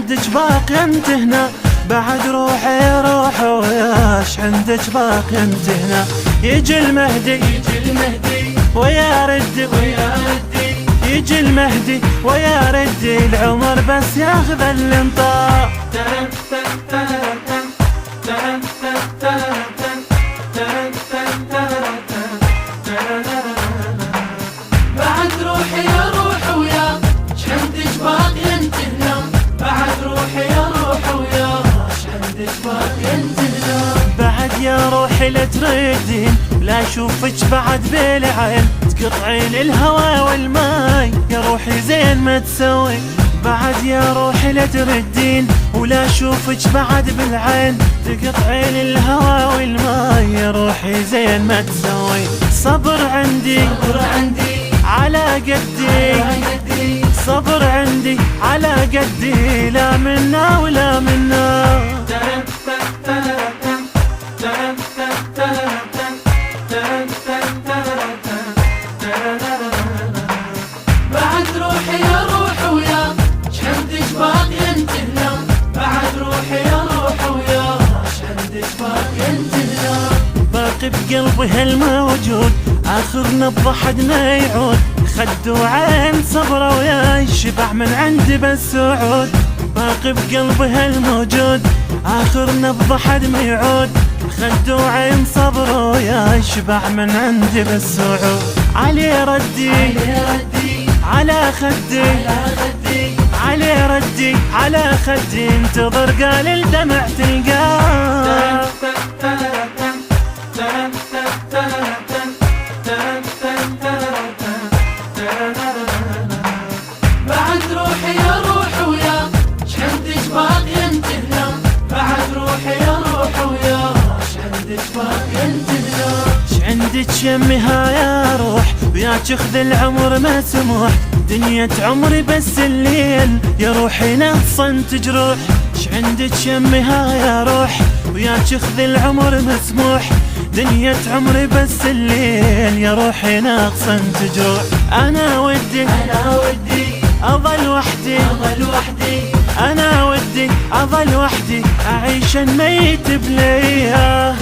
عندك باقي انت هنا، بعد روحي روح وياش عندك باقي انت هنا. يجي المهدي ويا ردي يجي المهدي ويا ردي العمر بس ياخذ الانطار. بعد روحي يا روح ويا عندك باقي انت هنا، بعد روحي يا روح ويا عندك باقي انت هنا. بعد يا روحي لا تردين لا اشوفك بعد بالعين، تقطعين الهوى والماي يا روحي زين ما تسوي. بعد يا روحي لا تردين ولا اشوفك بعد بالعين، تقطعين الهوى والماي يا روحي زين ما تسوي. صبر عندي على قدي، صبر عندي على قدي، لا منا ولا منا. بعد روحي يا روح ويا عندك باقي انت هنا، بعد روحي يا روح ويا عندك باقي انت هنا. باقي بقلبي هالموجود آخر نبضة حدنا يعود، خد وعين صبره وياي شبع من عندي بس وعود. باقي بقلبي هالموجود آخر نبضة حدنا يعود، خد وعين صبره وياي شبع من عندي بس وعود. علي ردي على خدي، علي ردي على خدي، انتظر قال الدمع تلقاه. بعد روحي يا روح ويا عندك باقي انت هنا، بعد روحي يا روح ويا عندك باقي انت هنا. عندك يمها يا روح وياك اخذ العمر مسموح، دنيا عمري بس الليل يا روحي نغصن تجروح. عندك يمها يا روح وياك اخذ العمر مسموح، دنيا عمري بس الليل يا روحي نغصن تجروح. انا ودي اظل وحدي، انا ودي اظل وحدي، اعيش الميت بليا.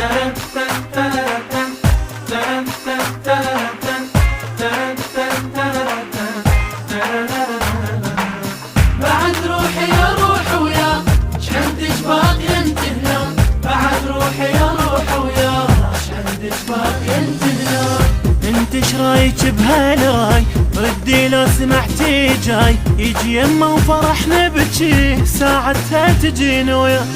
بعد روحي يا روح ويا عندك باقي انت هنا، بعد روحي يا روح ويا عندك باقي انت هنا. انت شرايك بهالراي ردي لو سمعتي جاي، يجي يمه وفرحنا بجي ساعتها تجينا ويا.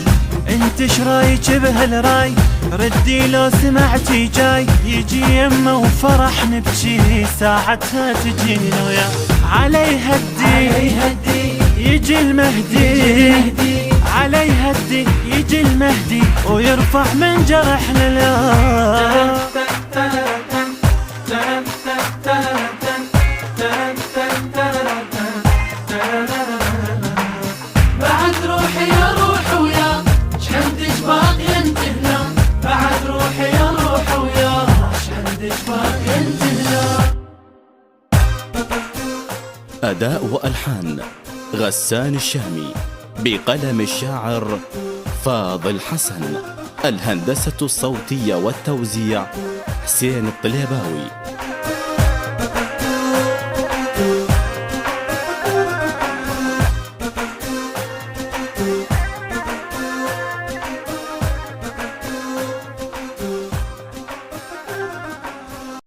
انت شرايك بهالراي ردي لو سمعتي جاي، يجي يمه وفرحنا بجي ساعتها تجينا ويا. علي هدي يجي المهدي، علي هدي يجي المهدي ويرفع من جرحنا لا. بعد روحي يا روح ويا عندك باقي انت هنا، بعد روحي يا روح ويا عندك باقي انت هنا. أداء وألحان غسان الشامي، بقلم الشاعر فاضل حسن، الهندسة الصوتية والتوزيع حسين الطليباوي.